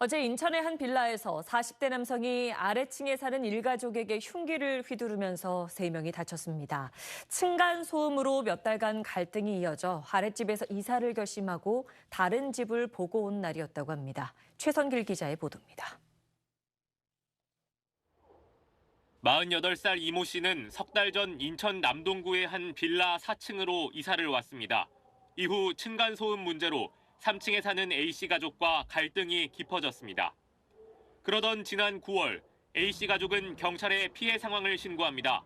어제 인천의 한 빌라에서 40대 남성이 아래층에 사는 일가족에게 흉기를 휘두르면서 3명이 다쳤습니다. 층간소음으로 몇 달간 갈등이 이어져 아랫집에서 이사를 결심하고 다른 집을 보고 온 날이었다고 합니다. 최선길 기자의 보도입니다. 48살 이모 씨는 석 달 전 인천 남동구의 한 빌라 4층으로 이사를 왔습니다. 이후 층간소음 문제로 3층에 사는 A씨 가족과 갈등이 깊어졌습니다. 그러던 지난 9월 A씨 가족은 경찰에 피해 상황을 신고합니다.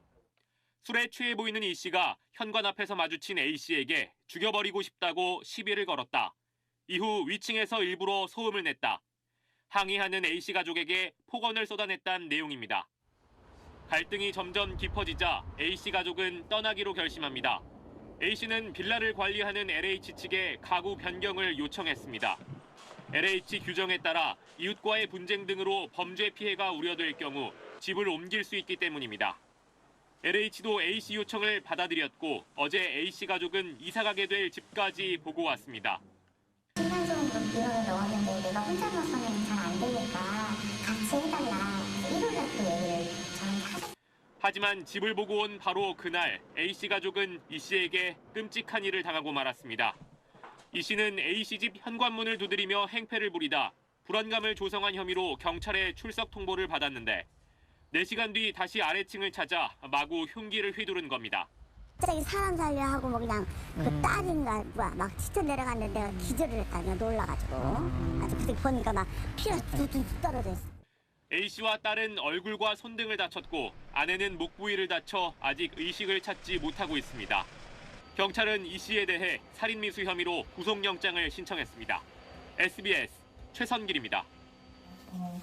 술에 취해 보이는 E씨가 현관 앞에서 마주친 A씨에게 죽여버리고 싶다고 시비를 걸었다. 이후 위층에서 일부러 소음을 냈다. 항의하는 A씨 가족에게 폭언을 쏟아냈다는 내용입니다. 갈등이 점점 깊어지자 A씨 가족은 떠나기로 결심합니다. A씨는 빌라를 관리하는 LH 측에 가구 변경을 요청했습니다. LH 규정에 따라 이웃과의 분쟁 등으로 범죄 피해가 우려될 경우 집을 옮길 수 있기 때문입니다. LH도 A씨 요청을 받아들였고 어제 A씨 가족은 이사가게 될 집까지 보고 왔습니다. 층간소음으로 비용을 넣었는데 내가 혼자서는 잘 안 되니까 같이 해달라. 이러려고 얘기를 저한테 하셨어요. 하지만 집을 보고 온 바로 그날 A씨 가족은 E씨에게 끔찍한 일을 당하고 말았습니다. E씨는 A씨 집 현관문을 두드리며 행패를 부리다 불안감을 조성한 혐의로 경찰에 출석 통보를 받았는데 4시간 뒤 다시 아래층을 찾아 마구 흉기를 휘두른 겁니다. 갑자기 사람 살려 하고 뭐 그냥 그 딸인가 뭐야 막 치쳐 내려갔는데 내가 기절을 했다니까 놀라가지고 아주 그때 보니까 막 피가 뚝뚝 떨어져 있어. A씨와 딸은 얼굴과 손 등을 다쳤고 아내는 목 부위를 다쳐 아직 의식을 찾지 못하고 있습니다. 경찰은 E씨에 대해 살인미수 혐의로 구속영장을 신청했습니다. SBS 최선길입니다.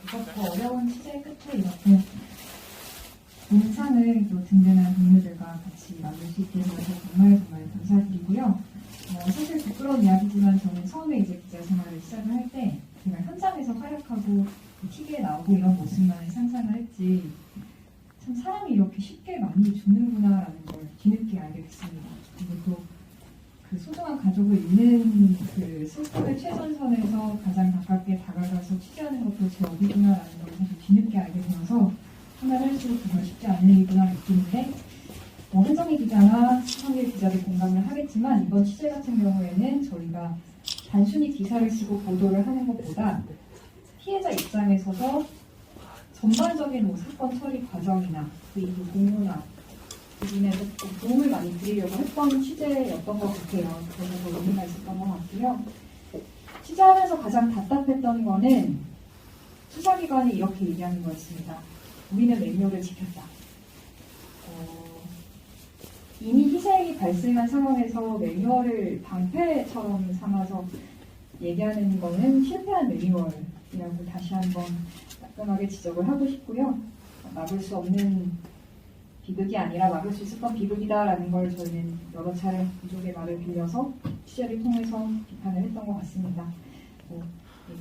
무겁고 어려운 취재 끝에 이렇게 인상을 또 든든한 동료들과 같이 나눌 수 있게 해서 정말 감사드리고요. 사실 부끄러운 이야기지만 저는 처음에 이제 기자 생활을 시작을 할 때 제가 현장에서 활약하고 TV에 나오고 이런 모습만 상상을 했지 참 사람이 이렇게 쉽게 많이 죽는구나라는 걸 뒤늦게 알게 됐습니다. 그리고 또 그 소중한 가족을 잃는 그 슬픔의 최전선에서 가장 가깝게 다가가서 취재하는 것도 제 업이구나라는 걸 사실 뒤늦게 알게 되어서 하나를 할수록 정말 쉽지 않은 일이구나 느끼는데 한정희 기자나 최선길 기자도 공감을 하겠지만 이번 취재 같은 경우에는 저희가 단순히 기사를 쓰고 보도를 하는 것보다 피해자 입장에서도 전반적인 뭐 사건 처리 과정이나 그 이후 공론화 부분에서 도움을 많이 드리려고 했던 취재였던 것 같아요. 그래서 더 의미가 있었던 것 같고요. 취재하면서 가장 답답했던 거는 수사기관이 이렇게 얘기하는 거였습니다. 우리는 매뉴얼을 지켰다. 이미 희생이 발생한 상황에서 매뉴얼을 방패처럼 삼아서 얘기하는 거는 실패한 매뉴얼이라고 다시 한번 따끔하게 지적을 하고 싶고요. 막을 수 없는 비극이 아니라 막을 수 있었던 비극이다라는 걸 저희는 여러 차례 부족의 말을 빌려서 취재를 통해서 비판을 했던 것 같습니다.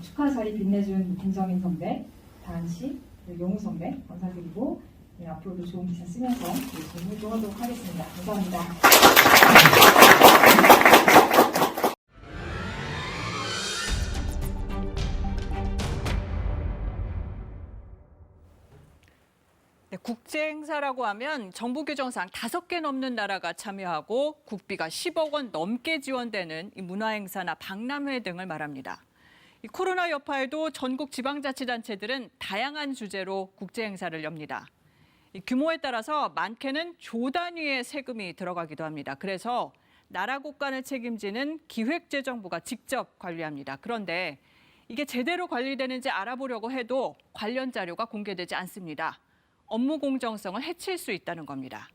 축하 자리 빛내준 김정인 선배, 다은 씨, 용우 선배 감사드리고 앞으로도 좋은 기사 쓰면서 열심히 활동하도록 하겠습니다. 감사합니다. 네, 국제 행사라고 하면 정부 규정상 5개 넘는 나라가 참여하고 국비가 10억 원 넘게 지원되는 이 문화행사나 박람회 등을 말합니다. 이 코로나 여파에도 전국 지방자치단체들은 다양한 주제로 국제 행사를 엽니다. 이 규모에 따라서 많게는 조 단위의 세금이 들어가기도 합니다. 그래서 나라 국간을 책임지는 기획재정부가 직접 관리합니다. 그런데 이게 제대로 관리되는지 알아보려고 해도 관련 자료가 공개되지 않습니다. 업무 공정성을 해칠 수 있다는 겁니다.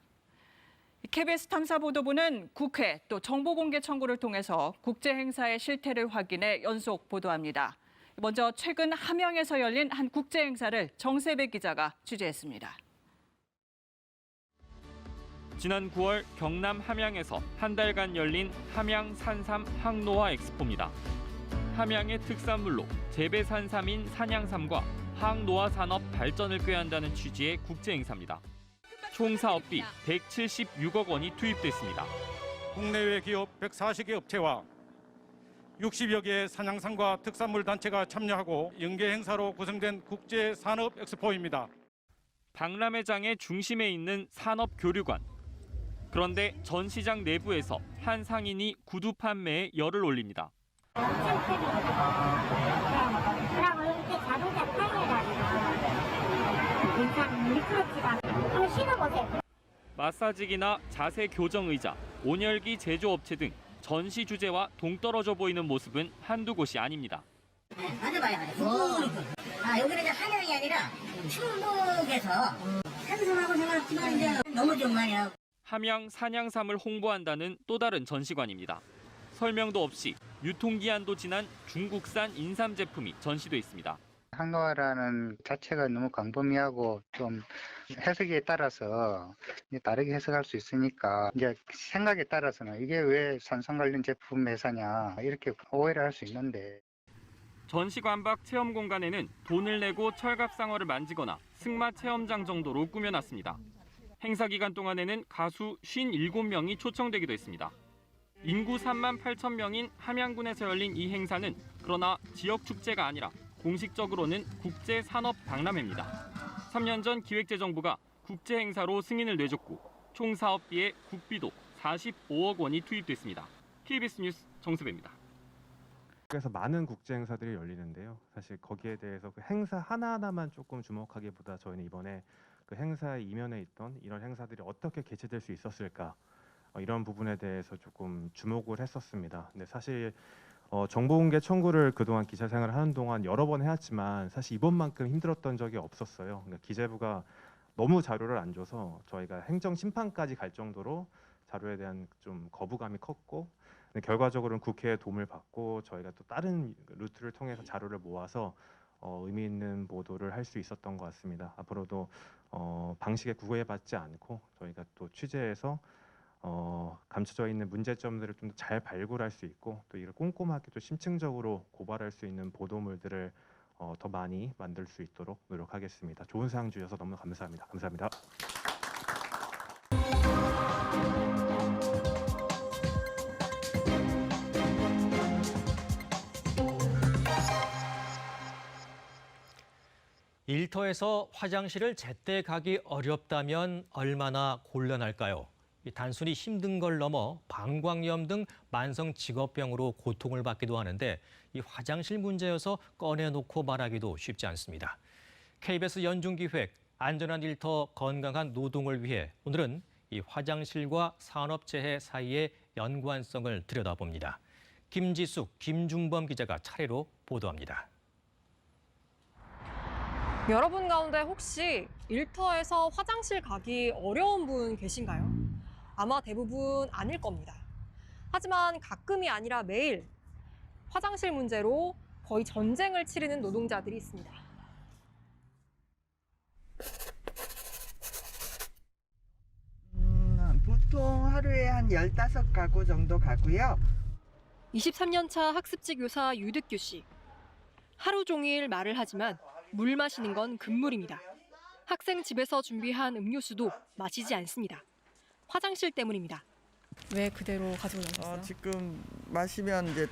KBS 탐사보도부는 국회 또 정보공개 청구를 통해서 국제 행사의 실태를 확인해 연속 보도합니다. 먼저 최근 함양에서 열린 한 국제 행사를 정세배 기자가 취재했습니다. 지난 9월 경남 함양에서 한 달간 열린 함양 산삼 항노화 엑스포입니다. 함양의 특산물로 재배 산삼인 산양삼과 항노화 산업 발전을 꾀한다는 취지의 국제 행사입니다. 총 사업비 176억 원이 투입됐습니다. 국내외 기업 140개 업체와 60여 개의 산양상과 특산물 단체가 참여하고 연계 행사로 구성된 국제산업엑스포입니다. 박람회장의 중심에 있는 산업교류관. 그런데 전시장 내부에서 한 상인이 구두 판매에 열을 올립니다. 그러고 이렇게 자동차 타이어라든가 인상 미끄럽지가 한번 신어보세요. 마사지기나 자세 교정 의자, 온열기 제조업체 등 전시 주제와 동떨어져 보이는 모습은 한두 곳이 아닙니다. 만져봐야 돼. 여기는 이제 한양이 아니라 충북에서 한성하고 생각했지만 이제 너무 좀 말이야. 함양 산양삼을 홍보한다는 또 다른 전시관입니다. 설명도 없이 유통기한도 지난 중국산 인삼 제품이 전시돼 있습니다. 항노화라는 자체가 너무 광범위하고 좀 해석에 따라서 다르게 해석할 수 있으니까 이제 생각에 따라서는 이게 왜 산성 관련 제품 회사냐 이렇게 오해를 할 수 있는데. 전시관 밖 체험 공간에는 돈을 내고 철갑상어를 만지거나 승마 체험장 정도로 꾸며놨습니다. 행사 기간 동안에는 가수 57명이 초청되기도 했습니다. 인구 3만 8천 명인 함양군에서 열린 이 행사는 그러나 지역 축제가 아니라 공식적으로는 국제산업박람회입니다. 3년 전 기획재정부가 국제 행사로 승인을 내줬고 총 사업비에 국비도 45억 원이 투입됐습니다. KBS 뉴스 정수배입니다. 그래서 많은 국제 행사들이 열리는데요. 사실 거기에 대해서 그 행사 하나하나만 조금 주목하기보다 저희는 이번에 그 행사의 이면에 있던 이런 행사들이 어떻게 개최될 수 있었을까 이런 부분에 대해서 조금 주목을 했었습니다. 근데 사실 정보공개 청구를 그동안 기자 생활을 하는 동안 여러 번 해왔지만 사실 이번만큼 힘들었던 적이 없었어요. 그러니까 기재부가 너무 자료를 안 줘서 저희가 행정 심판까지 갈 정도로 자료에 대한 좀 거부감이 컸고, 근데 결과적으로는 국회의 도움을 받고 저희가 또 다른 루트를 통해서 자료를 모아서 의미 있는 보도를 할 수 있었던 것 같습니다. 앞으로도 방식에 구애받지 않고 저희가 또 취재해서 감춰져 있는 문제점들을 좀 더 잘 발굴할 수 있고 또 이걸 꼼꼼하게 또 심층적으로 고발할 수 있는 보도물들을 더 많이 만들 수 있도록 노력하겠습니다. 좋은 사항 주셔서 너무 감사합니다. 감사합니다. 일터에서 화장실을 제때 가기 어렵다면 얼마나 곤란할까요? 단순히 힘든 걸 넘어 방광염 등 만성 직업병으로 고통을 받기도 하는데 이 화장실 문제여서 꺼내놓고 말하기도 쉽지 않습니다. KBS 연중기획 안전한 일터 건강한 노동을 위해 오늘은 이 화장실과 산업재해 사이의 연관성을 들여다봅니다. 김지숙, 김중범 기자가 차례로 보도합니다. 여러분 가운데 혹시 일터에서 화장실 가기 어려운 분 계신가요? 아마 대부분 아닐 겁니다. 하지만 가끔이 아니라 매일 화장실 문제로 거의 전쟁을 치르는 노동자들이 있습니다. 보통 하루에 한 15가구 정도 가고요. 23년 차 학습지 교사 유득규 씨. 하루 종일 말을 하지만 물 마시는 건 금물입니다. 학생 집에서 준비한 음료수도 마시지 않습니다. 화장실 때문입니다. 왜 그대로 가지고 나오셨어요? 지금 마시면 이제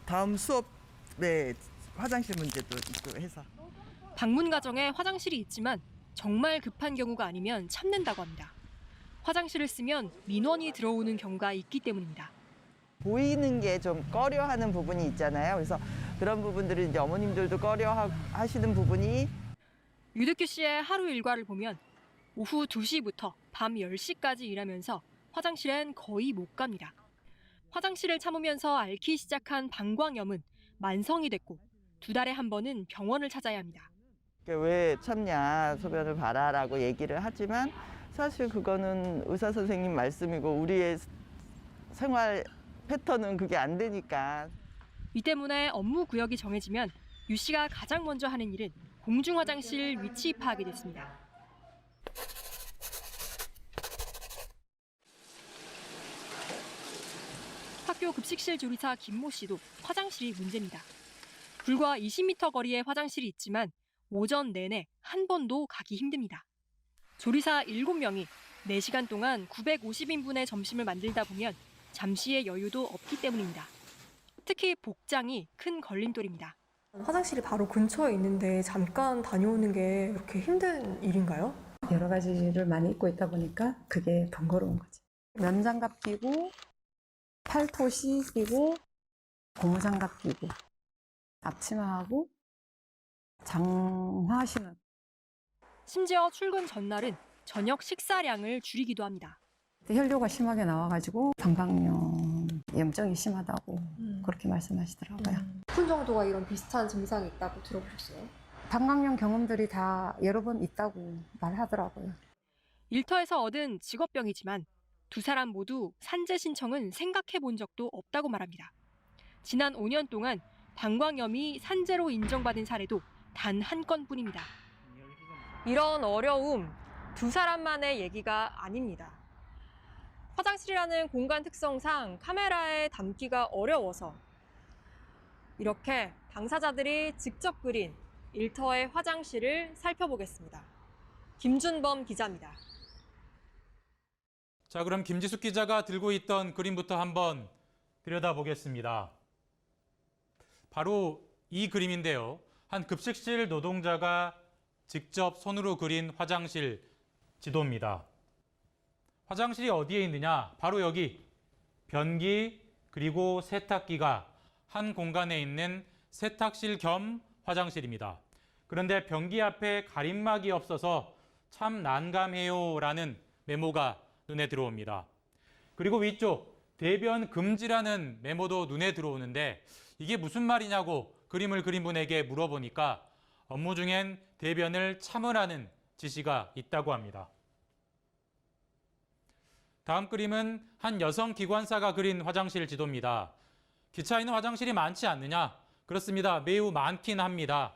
다음 수업에 화장실 문제도 있고 해서. 방문 가정에 화장실이 있지만 정말 급한 경우가 아니면 참는다고 합니다. 화장실을 쓰면 민원이 들어오는 경우가 있기 때문입니다. 보이는 게 좀 꺼려하는 부분이 있잖아요. 그래서 그런 부분들은 이제 어머님들도 꺼려하시는 부분이. 유득규 씨의 하루 일과를 보면 오후 2시부터 밤 10시까지 일하면서 화장실엔 거의 못 갑니다. 화장실을 참으면서 앓기 시작한 방광염은 만성이 됐고 2달에 한 번은 병원을 찾아야 합니다. 왜 참냐, 소변을 봐라라고 얘기를 하지만 사실 그거는 의사 선생님 말씀이고 우리의 생활 패턴은 그게 안 되니까. 이 때문에 업무 구역이 정해지면 유 씨가 가장 먼저 하는 일은 공중 화장실 위치 파악이 됐습니다. 학교 급식실 조리사 김모 씨도 화장실이 문제입니다. 불과 20m 거리에 화장실이 있지만 오전 내내 한 번도 가기 힘듭니다. 조리사 7명이 4시간 동안 950인분의 점심을 만들다 보면 잠시의 여유도 없기 때문입니다. 특히 복장이 큰 걸림돌입니다. 화장실이 바로 근처에 있는데 잠깐 다녀오는 게 이렇게 힘든 일인가요? 여러 가지를 많이 입고 있다 보니까 그게 번거로운 거지. 면장갑 끼고 팔토시 끼고 고무장갑 끼고 앞치마하고 장화 신은. 심지어 출근 전날은 저녁 식사량을 줄이기도 합니다. 혈뇨가 심하게 나와가지고 방광염 염증이 심하다고 그렇게 말씀하시더라고요. 높은 정도가 이런 비슷한 증상이 있다고 들어보셨어요? 방광염 경험들이 다 여러 번 있다고 말하더라고요. 일터에서 얻은 직업병이지만 두 사람 모두 산재 신청은 생각해 본 적도 없다고 말합니다. 지난 5년 동안 방광염이 산재로 인정받은 사례도 단 한 건뿐입니다. 이런 어려움 두 사람만의 얘기가 아닙니다. 화장실이라는 공간 특성상 카메라에 담기가 어려워서 이렇게 당사자들이 직접 그린 일터의 화장실을 살펴보겠습니다. 김준범 기자입니다. 자, 그럼 김지숙 기자가 들고 있던 그림부터 한번 들여다보겠습니다. 바로 이 그림인데요. 한 급식실 노동자가 직접 손으로 그린 화장실 지도입니다. 화장실이 어디에 있느냐? 바로 여기 변기 그리고 세탁기가 한 공간에 있는 세탁실 겸 화장실입니다. 그런데 변기 앞에 가림막이 없어서 참 난감해요라는 메모가 눈에 들어옵니다. 그리고 위쪽 대변 금지라는 메모도 눈에 들어오는데 이게 무슨 말이냐고 그림을 그린 분에게 물어보니까 업무 중엔 대변을 참으라는 지시가 있다고 합니다. 다음 그림은 한 여성 기관사가 그린 화장실 지도입니다. 기차에는 화장실이 많지 않느냐? 그렇습니다. 매우 많긴 합니다.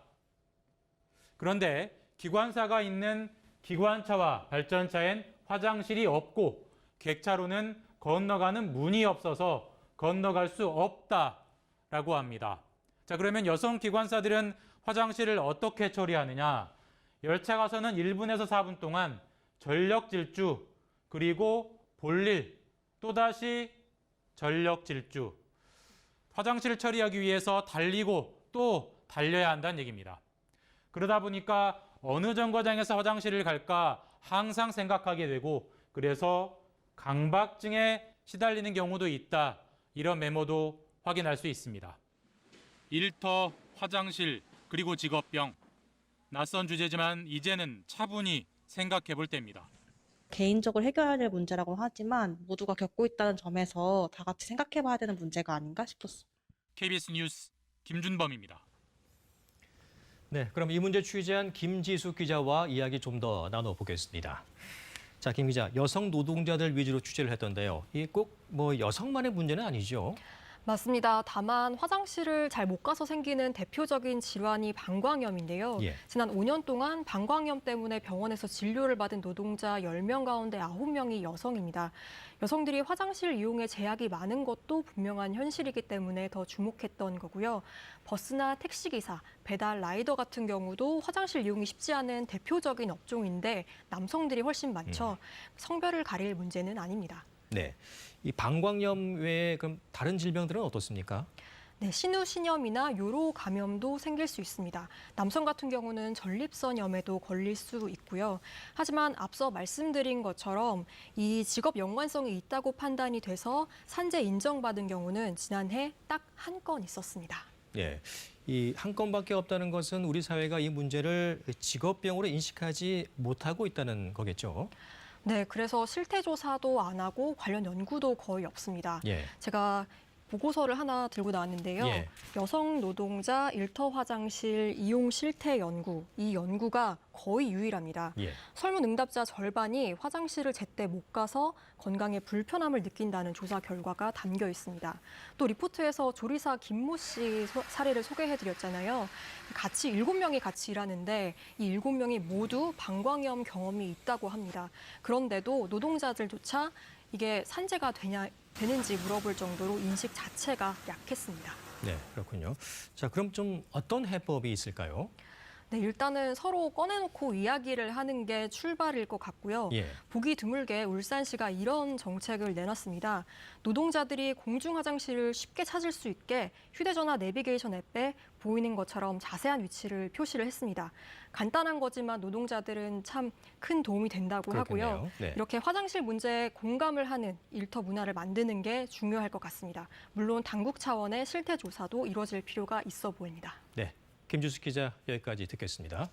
그런데 기관사가 있는 기관차와 발전차엔 화장실이 없고 객차로는 건너가는 문이 없어서 건너갈 수 없다라고 합니다. 자, 그러면 여성 기관사들은 화장실을 어떻게 처리하느냐? 열차 가서는 1분에서 4분 동안 전력 질주 그리고 볼일 또다시 전력 질주 화장실 처리하기 위해서 달리고 또 달려야 한다는 얘기입니다. 그러다 보니까 어느 정거장에서 화장실을 갈까 항상 생각하게 되고 그래서 강박증에 시달리는 경우도 있다. 이런 메모도 확인할 수 있습니다. 일터, 화장실, 그리고 직업병. 낯선 주제지만 이제는 차분히 생각해 볼 때입니다. 개인적으로 해결해야 될 문제라고 하지만 모두가 겪고 있다는 점에서 다 같이 생각해 봐야 되는 문제가 아닌가 싶었어요. KBS 뉴스 김준범입니다. 네, 그럼 이 문제 취재한 김지숙 기자와 이야기 좀 더 나눠보겠습니다. 자, 김 기자, 여성 노동자들 위주로 취재를 했던데요. 이게 꼭 뭐 여성만의 문제는 아니죠? 맞습니다. 다만 화장실을 잘 못 가서 생기는 대표적인 질환이 방광염인데요. 예. 지난 5년 동안 방광염 때문에 병원에서 진료를 받은 노동자 10명 가운데 9명이 여성입니다. 여성들이 화장실 이용에 제약이 많은 것도 분명한 현실이기 때문에 더 주목했던 거고요. 버스나 택시기사, 배달 라이더 같은 경우도 화장실 이용이 쉽지 않은 대표적인 업종인데 남성들이 훨씬 많죠. 성별을 가릴 문제는 아닙니다. 네, 이 방광염 외에 그럼 다른 질병들은 어떻습니까? 네, 신우신염이나 요로 감염도 생길 수 있습니다. 남성 같은 경우는 전립선염에도 걸릴 수 있고요. 하지만 앞서 말씀드린 것처럼 이 직업 연관성이 있다고 판단이 돼서 산재 인정받은 경우는 지난해 딱 한 건 있었습니다. 예, 이 한 건밖에 없다는 것은 우리 사회가 이 문제를 직업병으로 인식하지 못하고 있다는 거겠죠? 네, 그래서 실태 조사도 안 하고 관련 연구도 거의 없습니다. 예. 제가 보고서를 하나 들고 나왔는데요. 예. 여성 노동자 일터 화장실 이용 실태 연구, 이 연구가 거의 유일합니다. 예. 설문 응답자 절반이 화장실을 제때 못 가서 건강에 불편함을 느낀다는 조사 결과가 담겨 있습니다. 또 리포트에서 조리사 김모 씨 사례를 소개해드렸잖아요. 같이 7명이 같이 일하는데 이 7명이 모두 방광염 경험이 있다고 합니다. 그런데도 노동자들조차 이게 산재가 되는지 물어볼 정도로 인식 자체가 약했습니다. 네, 그렇군요. 자, 그럼 좀 어떤 해법이 있을까요? 네, 일단은 서로 꺼내놓고 이야기를 하는 게 출발일 것 같고요. 예. 보기 드물게 울산시가 이런 정책을 내놨습니다. 노동자들이 공중 화장실을 쉽게 찾을 수 있게 휴대전화 내비게이션 앱에 보이는 것처럼 자세한 위치를 표시를 했습니다. 간단한 거지만 노동자들은 참 큰 도움이 된다고 그렇겠네요. 하고요. 네. 이렇게 화장실 문제에 공감을 하는 일터 문화를 만드는 게 중요할 것 같습니다. 물론 당국 차원의 실태 조사도 이루어질 필요가 있어 보입니다. 네, 김주수 기자 여기까지 듣겠습니다.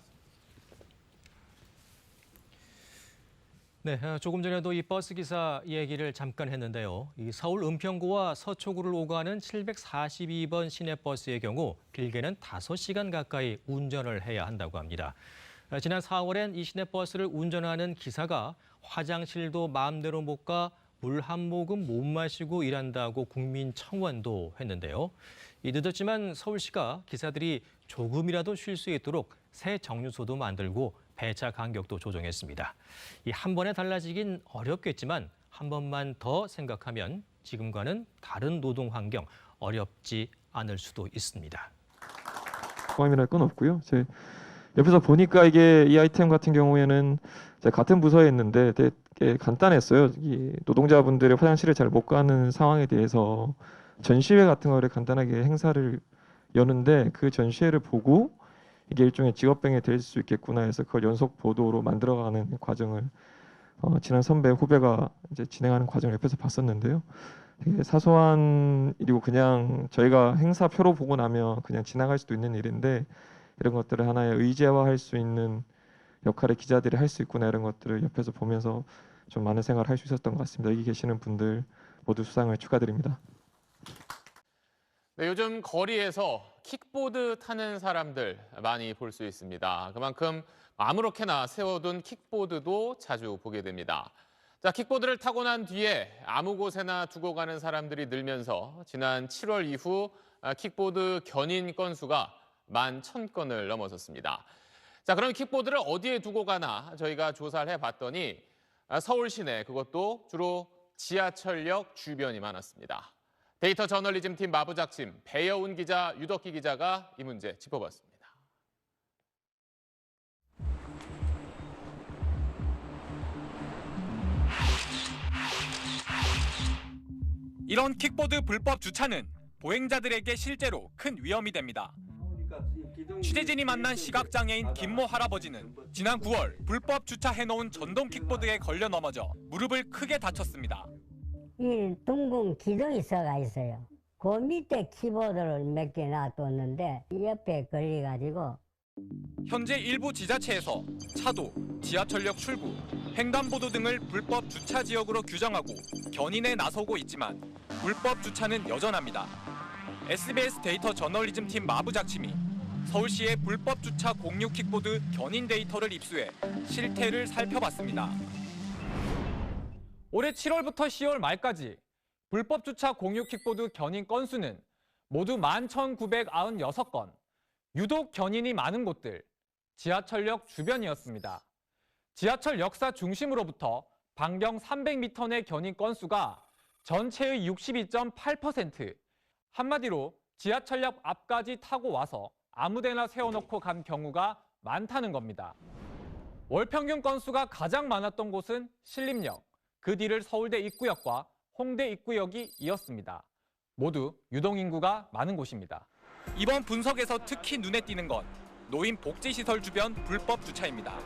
네, 조금 전에도 이 버스 기사 얘기를 잠깐 했는데요. 이 서울 은평구와 서초구를 오가는 742번 시내버스의 경우 길게는 5시간 가까이 운전을 해야 한다고 합니다. 지난 4월엔 이 시내버스를 운전하는 기사가 화장실도 마음대로 못 가 물 한 모금 못 마시고 일한다고 국민청원도 했는데요. 늦었지만 서울시가 기사들이 조금이라도 쉴 수 있도록 새 정류소도 만들고 배차 간격도 조정했습니다. 이 한 번에 달라지긴 어렵겠지만 한 번만 더 생각하면 지금과는 다른 노동 환경 어렵지 않을 수도 있습니다. 포함이랄 건 없고요. 제 옆에서 보니까 이 아이템 같은 경우에는 제가 같은 부서에 있는데 되게 간단했어요. 이 노동자분들의 화장실을 잘 못 가는 상황에 대해서 전시회 같은 거를 간단하게 행사를 여는데 그 전시회를 보고 이게 일종의 직업병이 될 수 있겠구나 해서 그걸 연속 보도로 만들어가는 과정을 친한 선배 후배가 이제 진행하는 과정을 옆에서 봤었는데요. 되게 사소한 일이고 그냥 저희가 행사표로 보고 나면 그냥 지나갈 수도 있는 일인데 이런 것들을 하나의 의제화할 수 있는 역할을 기자들이 할 수 있구나 이런 것들을 옆에서 보면서 좀 많은 생각을 할 수 있었던 것 같습니다. 여기 계시는 분들 모두 수상을 축하드립니다. 네, 요즘 거리에서 킥보드 타는 사람들 많이 볼 수 있습니다. 그만큼 아무렇게나 세워둔 킥보드도 자주 보게 됩니다. 자, 킥보드를 타고 난 뒤에 아무 곳에나 두고 가는 사람들이 늘면서 지난 7월 이후 킥보드 견인 건수가 11,000건을 넘어섰습니다. 자, 그럼 킥보드를 어디에 두고 가나 저희가 조사를 해봤더니 서울 시내 그것도 주로 지하철역 주변이 많았습니다. 데이터 저널리즘 팀 마부작심 배여운 기자, 유덕기 기자가 이 문제 짚어봤습니다. 이런 킥보드 불법 주차는 보행자들에게 실제로 큰 위험이 됩니다. 취재진이 만난 시각장애인 김모 할아버지는 지난 9월 불법 주차해놓은 전동 킥보드에 걸려 넘어져 무릎을 크게 다쳤습니다. 이 둥근 기둥이 있어요. 그 밑에 키보드를 몇 개 놔뒀는데 옆에 걸려가지고 현재 일부 지자체에서 차도, 지하철역 출구, 횡단보도 등을 불법 주차 지역으로 규정하고 견인에 나서고 있지만 불법 주차는 여전합니다. SBS 데이터 저널리즘 팀 마부작심이 서울시의 불법 주차 공유 킥보드 견인 데이터를 입수해 실태를 살펴봤습니다. 올해 7월부터 10월 말까지 불법 주차 공유 킥보드 견인 건수는 모두 11,996건. 유독 견인이 많은 곳들, 지하철역 주변이었습니다. 지하철 역사 중심으로부터 반경 300m 내 견인 건수가 전체의 62.8%. 한마디로 지하철역 앞까지 타고 와서 아무데나 세워놓고 간 경우가 많다는 겁니다. 월 평균 건수가 가장 많았던 곳은 신림역, 그 뒤를 서울대 입구역과 홍대 입구역이 이었습니다. 모두 유동인구가 많은 곳입니다. 이번 분석에서 특히 눈에 띄는 건 노인 복지시설 주변 불법 주차입니다.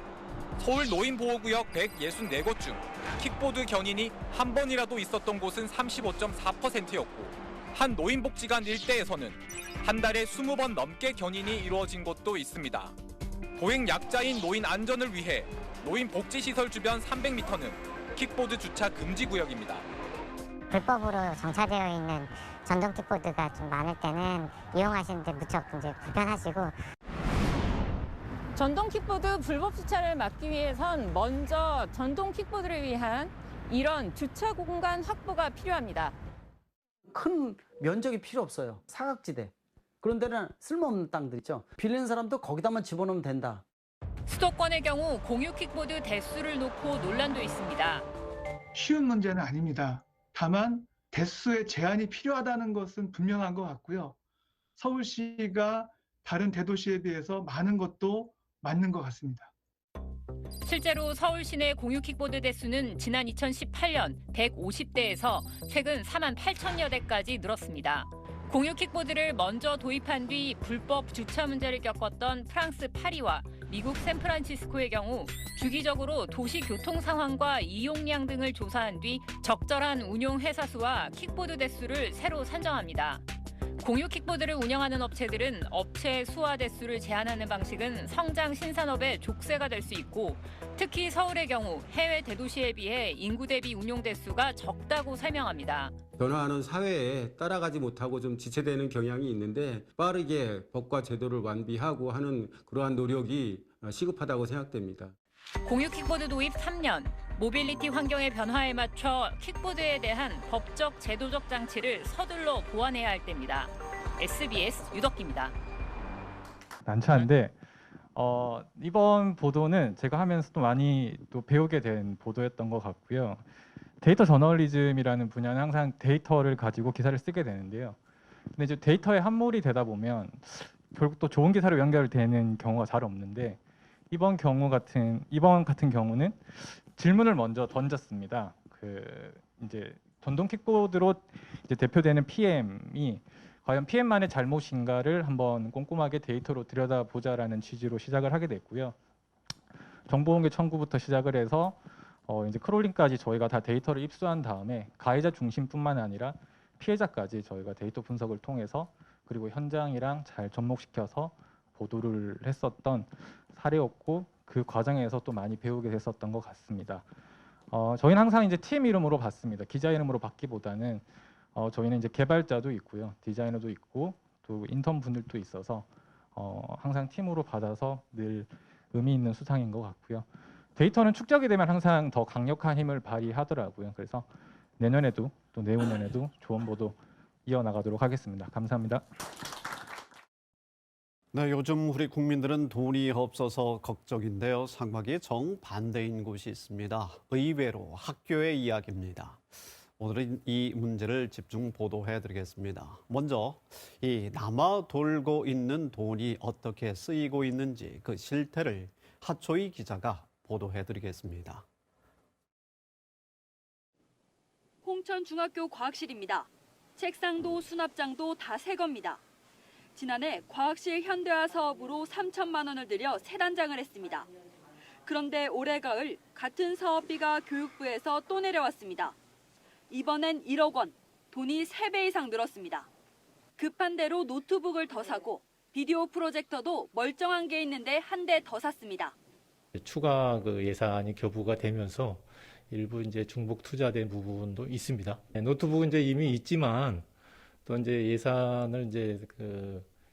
서울 노인보호구역 164곳 중 킥보드 견인이 한 번이라도 있었던 곳은 35.4%였고 한 노인복지관 일대에서는 한 달에 20번 넘게 견인이 이루어진 곳도 있습니다. 보행 약자인 노인 안전을 위해 노인복지시설 주변 300m는 킥보드 주차 금지 구역입니다. 불법으로 정차되어 있는 전동 킥보드가 좀 많을 때는 이용하시는데 무척 이제 불편하시고. 전동 킥보드 불법 주차를 막기 위해선 먼저 전동 킥보드를 위한 이런 주차 공간 확보가 필요합니다. 큰 면적이 필요 없어요. 사각지대. 그런 데는 쓸모없는 땅들 있죠. 빌리는 사람도 거기다만 집어넣으면 된다. 수도권의 경우 공유 킥보드 대수를 놓고 논란도 있습니다. 쉬운 문제는 아닙니다. 다만 대수의 제한이 필요하다는 것은 분명한 것 같고요. 서울시가 다른 대도시에 비해서 많은 것도 맞는 것 같습니다. 실제로 서울 시내 공유 킥보드 대수는 지난 2018년 150대에서 최근 4만 8천여 대까지 늘었습니다. 공유 킥보드를 먼저 도입한 뒤 불법 주차 문제를 겪었던 프랑스 파리와 미국 샌프란시스코의 경우 주기적으로 도시 교통 상황과 이용량 등을 조사한 뒤 적절한 운용 회사 수와 킥보드 대수를 새로 산정합니다. 공유 킥보드를 운영하는 업체들은 업체 수와 대수를 제한하는 방식은 성장 신산업의 족쇄가 될 수 있고 특히 서울의 경우 해외 대도시에 비해 인구 대비 운용 대수가 적다고 설명합니다. 변화하는 사회에 따라가지 못하고 좀 지체되는 경향이 있는데 빠르게 법과 제도를 완비하고 하는 그러한 노력이 시급하다고 생각됩니다. 공유 킥보드 도입 3년, 모빌리티 환경의 변화에 맞춰 킥보드에 대한 법적 제도적 장치를 서둘러 보완해야 할 때입니다. SBS 유덕기입니다. 난처한데 이번 보도는 제가 하면서 또 많이 또 배우게 된 보도였던 것 같고요. 데이터 저널리즘이라는 분야는 항상 데이터를 가지고 기사를 쓰게 되는데요. 근데 이제 데이터에 함몰이 되다 보면 결국 또 좋은 기사로 연결되는 경우가 잘 없는데 이번 같은 경우는 질문을 먼저 던졌습니다. 이제 전동 킥보드로 이제 대표되는 PM이 과연 PM만의 잘못인가를 한번 꼼꼼하게 데이터로 들여다보자라는 취지로 시작을 하게 됐고요. 정보공개 청구부터 시작을 해서 이제 크롤링까지 저희가 다 데이터를 입수한 다음에 가해자 중심뿐만 아니라 피해자까지 저희가 데이터 분석을 통해서 그리고 현장이랑 잘 접목시켜서 보도를 했었던 사례였고 그 과정에서 또 많이 배우게 됐었던 것 같습니다. 저희는 항상 이제 팀 이름으로 받습니다. 기자 이름으로 받기보다는 저희는 이제 개발자도 있고요, 디자이너도 있고 또 인턴 분들도 있어서 항상 팀으로 받아서 늘 의미 있는 수상인 것 같고요. 데이터는 축적이 되면 항상 더 강력한 힘을 발휘하더라고요. 그래서 내년에도 또 내후년에도 좋은 보도 이어나가도록 하겠습니다. 감사합니다. 네, 요즘 우리 국민들은 돈이 없어서 걱정인데요. 상황이 정반대인 곳이 있습니다. 의외로 학교의 이야기입니다. 오늘은 이 문제를 집중 보도해드리겠습니다. 먼저 이 남아 돌고 있는 돈이 어떻게 쓰이고 있는지 그 실태를 하초희 기자가 보도해드리겠습니다. 홍천중학교 과학실입니다. 책상도 수납장도 다 새 겁니다. 지난해 과학실 현대화 사업으로 3천만 원을 들여 새 단장을 했습니다. 그런데 올해 가을 같은 사업비가 교육부에서 또 내려왔습니다. 이번엔 1억 원, 돈이 3배 이상 늘었습니다. 급한 대로 노트북을 더 사고 비디오 프로젝터도 멀쩡한 게 있는데 한 대 더 샀습니다. 추가 예산이 교부가 되면서 일부 이제 중복 투자된 부분도 있습니다. 노트북은 이제 이미 있지만 또 이제 예산을 이제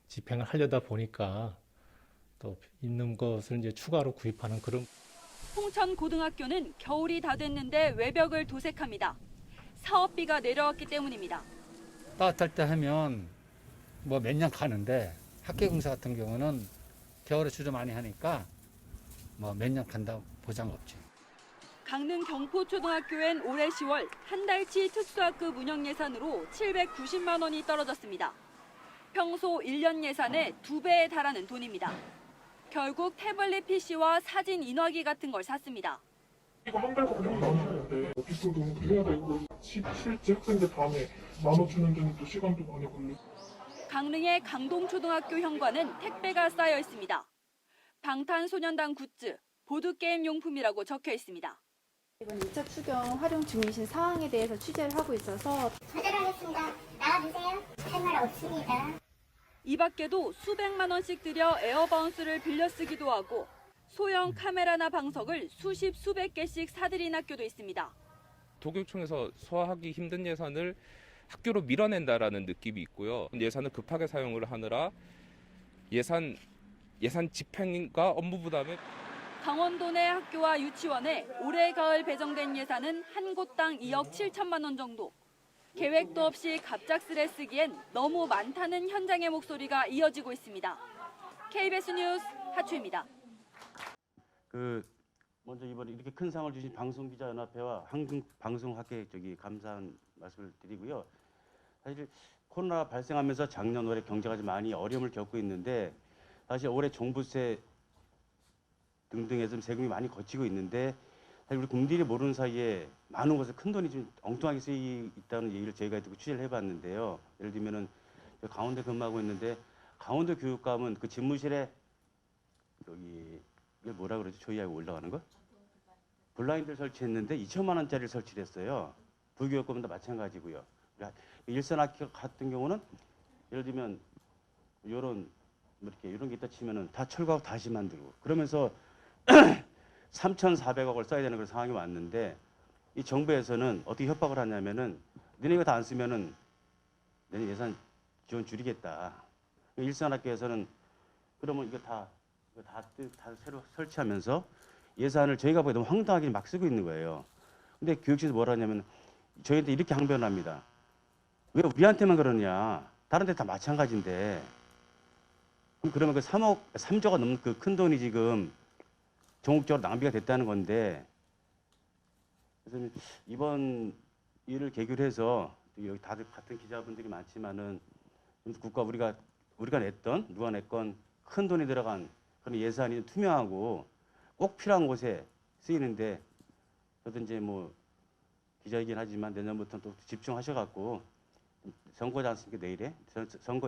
집행을 하려다 보니까 또 있는 것을 이제 추가로 구입하는 그런. 홍천고등학교는 겨울이 다 됐는데 외벽을 도색합니다. 사업비가 내려왔기 때문입니다. 따뜻할 때 하면 뭐 몇 년 가는데 학교 공사 같은 경우는 겨울에 주로 많이 하니까 뭐 몇 년 간다 보장 없지. 강릉 경포초등학교엔 올해 10월 한 달치 특수학급 운영 예산으로 790만 원이 떨어졌습니다. 평소 1년 예산의 2배에 달하는 돈입니다. 결국 태블릿 PC와 사진 인화기 같은 걸 샀습니다. 이거 한 달 걸리면 나오는데 어디서 너무 해야 되고 실제 학생들 밤에 15,000원 되는 또 시간도 많이 걸리고. 강릉의 강동초등학교 현관은 택배가 쌓여 있습니다. 방탄소년단 굿즈, 보드게임 용품이라고 적혀 있습니다. 이번 2차 추경 활용 중이신 사항에 대해서 취재를 하고 있어서 거절하겠습니다. 나와주세요. 할 말 없습니다. 이 밖에도 수백만 원씩 들여 에어바운스를 빌려 쓰기도 하고 소형 카메라나 방석을 수십 수백 개씩 사들인 학교도 있습니다. 도교육청에서 소화하기 힘든 예산을 학교로 밀어낸다라는 느낌이 있고요. 예산을 급하게 사용을 하느라 예산 집행과 업무 부담에. 강원도 내 학교와 유치원에 올해 가을 배정된 예산은 한 곳당 2억 7천만 원 정도. 계획도 없이 갑작스레 쓰기엔 너무 많다는 현장의 목소리가 이어지고 있습니다. KBS 뉴스 하추입니다. 먼저 이번에 이렇게 큰 상을 주신 방송기자연합회와 한국방송학회 감사한 말씀을 드리고요. 사실 코로나 발생하면서 작년 올해 경제가 좀 많이 어려움을 겪고 있는데 사실 올해 종부세 등등 해서 세금이 많이 거치고 있는데 사실 우리 국민들이 모르는 사이에 많은 곳에 큰 돈이 좀 엉뚱하게 쓰이고 있다는 얘기를 저희가 듣고 취재를 해봤는데요. 예를 들면은 강원도 근무하고 있는데 강원도 교육감은 그 집무실에 여기 이게 뭐라 그러지? 조이하고 올라가는 거? 블라인드를 설치했는데 2천만 원짜리를 설치를 했어요. 부교육감도 마찬가지고요. 일선학교 같은 경우는 예를 들면 요런 이렇게 이런 게 있다 치면은 다 철거하고 다시 만들고 그러면서 3,400억을 써야 되는 그런 상황이 왔는데 이 정부에서는 어떻게 협박을 하냐면은 너네 이거 다 안 쓰면은 내년 예산 지원 줄이겠다. 일선학교에서는 그러면 이거 다 새로 설치하면서 예산을 저희가 보기에도 황당하게 막 쓰고 있는 거예요. 근데 교육청에서 뭐라 하냐면 저희한테 이렇게 항변을 합니다. 왜 우리한테만 그러냐? 다른 데 다 마찬가지인데. 그러면 그 3조가 넘는 그 큰 돈이 지금 전국적으로 낭비가 됐다는 건데 그래서 이번 일을 계기로 해서 여기 다들 같은 기자분들이 많지만은 우리가 냈던 누가 냈건 큰 돈이 들어간 그런 예산이 투명하고 꼭 필요한 곳에 쓰이는데 저도 이제 뭐 기자이긴 하지만 내년부터는 또 집중하셔갖고 선거지 않습니까?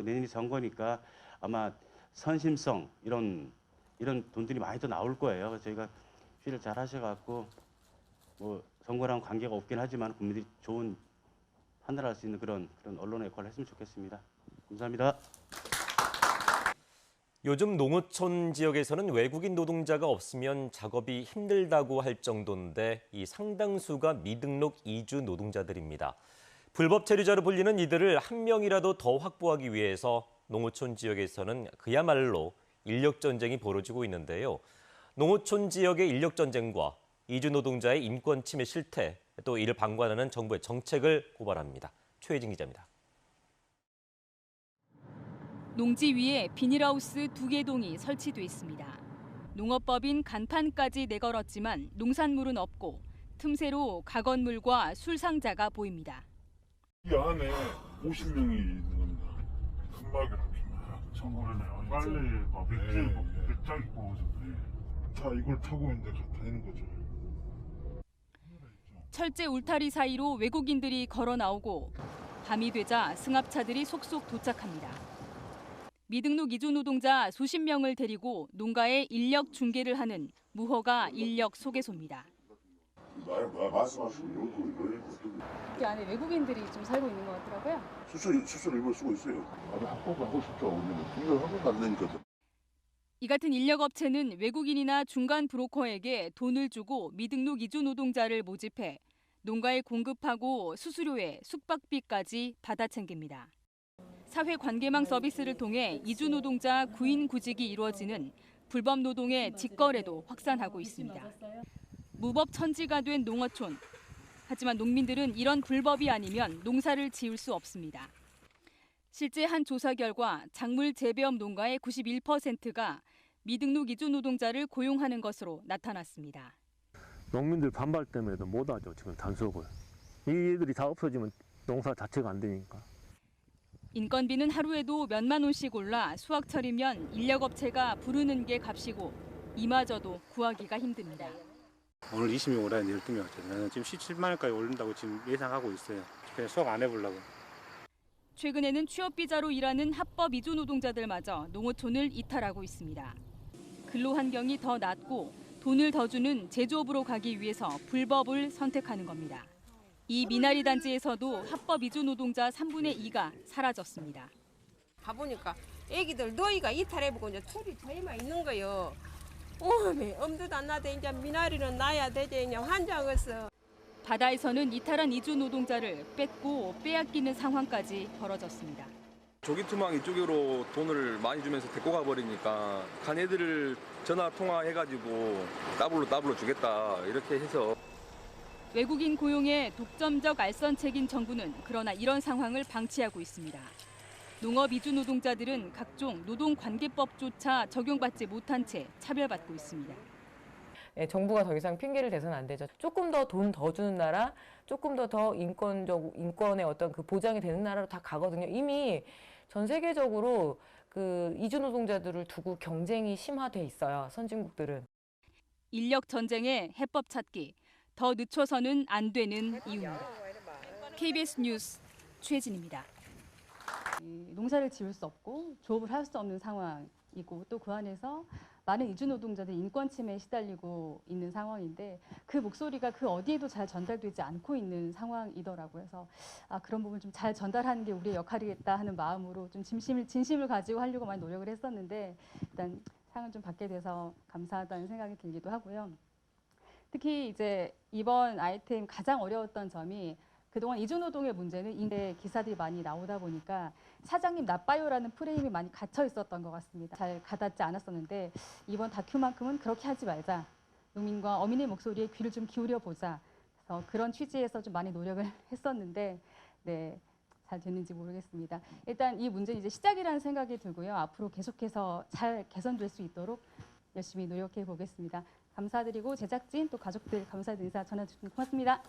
내년이 선거니까 아마 선심성 이런 돈들이 많이 더 나올 거예요. 그래서 저희가 취재를 잘 하셔갖고 뭐 선거랑 관계가 없긴 하지만 국민들이 좋은 판단할 수 있는 그런 언론의 역할을 했으면 좋겠습니다. 감사합니다. 요즘 농어촌 지역에서는 외국인 노동자가 없으면 작업이 힘들다고 할 정도인데 이 상당수가 미등록 이주 노동자들입니다. 불법 체류자로 불리는 이들을 한 명이라도 더 확보하기 위해서 농어촌 지역에서는 그야말로 인력 전쟁이 벌어지고 있는데요. 농어촌 지역의 인력 전쟁과 이주 노동자의 인권 침해 실태, 또 이를 방관하는 정부의 정책을 고발합니다. 최혜진 기자입니다. 농지 위에 비닐하우스 2개 동이 설치돼 있습니다. 농업법인 간판까지 내걸었지만 농산물은 없고 틈새로 가건물과 술상자가 보입니다. 이 안에 50명이 있는 겁니다. 금박이랑 청구를 빨래 맥주 있고 다 이걸 타고 이제 다니는 거죠. 철제 울타리 사이로 외국인들이 걸어 나오고 밤이 되자 승합차들이 속속 도착합니다. 미등록 이주 노동자 수십 명을 데리고 농가에 인력 중개를 하는 무허가 인력 소개소입니다. 이 안에 외국인들이 좀 살고 있는 것 같더라고요. 수수료 쓰고 있어요. 합법하고 싶죠. 우리는 합법 안 되니까. 이 같은 인력업체는 외국인이나 중간 브로커에게 돈을 주고 미등록 이주 노동자를 모집해 농가에 공급하고 수수료에 숙박비까지 받아 챙깁니다. 사회관계망 서비스를 통해 이주 노동자 구인 구직이 이루어지는 불법 노동의 직거래도 확산하고 있습니다. 무법 천지가 된 농어촌. 하지만 농민들은 이런 불법이 아니면 농사를 지을 수 없습니다. 실제 한 조사 결과 작물 재배업 농가의 91%가 미등록 이주 노동자를 고용하는 것으로 나타났습니다. 농민들 반발 때문에도 못하죠. 지금 단속을. 이들이 다 없어지면 농사 자체가 안 되니까. 인건비는 하루에도 몇만 원씩 올라 수확철이면 인력업체가 부르는 게 값이고 이마저도 구하기가 힘듭니다. 오늘 20명 오라 내일 12명 왔잖아요. 지금 17만 원까지 오른다고 지금 예상하고 있어요. 그냥 수확 안 해보려고. 최근에는 취업비자로 일하는 합법 이주 노동자들마저 농어촌을 이탈하고 있습니다. 근로 환경이 더 낮고 돈을 더 주는 제조업으로 가기 위해서 불법을 선택하는 겁니다. 이 미나리 단지에서도 합법 이주 노동자 3분의 2가 사라졌습니다. 가보니까 애기들 너희가 이탈해보고 이제 둘이 저희만 있는 거요. 오메 엄두도 안 나대 이제 미나리는 나야 되지 그냥 환장했어. 바다에서는 이탈한 이주 노동자를 뺏고 빼앗기는 상황까지 벌어졌습니다. 조기투망 이쪽으로 돈을 많이 주면서 데리고 가버리니까 가네들을 전화 통화해가지고 더블로 주겠다 이렇게 해서. 외국인 고용에 독점적 알선책인 정부는 그러나 이런 상황을 방치하고 있습니다. 농업 이주 노동자들은 각종 노동관계법조차 적용받지 못한 채 차별받고 있습니다. 정부가 더 이상 핑계를 대서는 안 되죠. 조금 더 돈 더 주는 나라, 조금 더 인권의 어떤 그 보장이 되는 나라로 다 가거든요. 이미 전 세계적으로 그 이주 노동자들을 두고 경쟁이 심화돼 있어요. 선진국들은. 인력 전쟁의 해법 찾기, 더 늦춰서는 안 되는 이유입니다. KBS 뉴스 최진입니다. 농사를 지을 수 없고 조업을 할 수 없는 상황이고 또 그 안에서 많은 이주 노동자들이 인권 침해에 시달리고 있는 상황인데 그 목소리가 그 어디에도 잘 전달되지 않고 있는 상황이더라고요. 그래서 그런 부분 좀 잘 전달하는 게 우리의 역할이겠다 하는 마음으로 좀 진심을 가지고 하려고 많이 노력을 했었는데 일단 상을 좀 받게 돼서 감사하다는 생각이 들기도 하고요. 특히 이제 이번 아이템 가장 어려웠던 점이 그동안 이주노동의 문제는 인대 기사들이 많이 나오다 보니까 사장님 나빠요라는 프레임이 많이 갇혀 있었던 것 같습니다. 잘 가닿지 않았었는데 이번 다큐만큼은 그렇게 하지 말자. 농민과 어민의 목소리에 귀를 좀 기울여 보자. 그래서 그런 취지에서 좀 많이 노력을 했었는데 네, 잘 됐는지 모르겠습니다. 일단 이 문제는 이제 시작이라는 생각이 들고요. 앞으로 계속해서 잘 개선될 수 있도록 열심히 노력해 보겠습니다. 감사드리고 제작진 또 가족들 감사의 인사 전해주셔서 고맙습니다.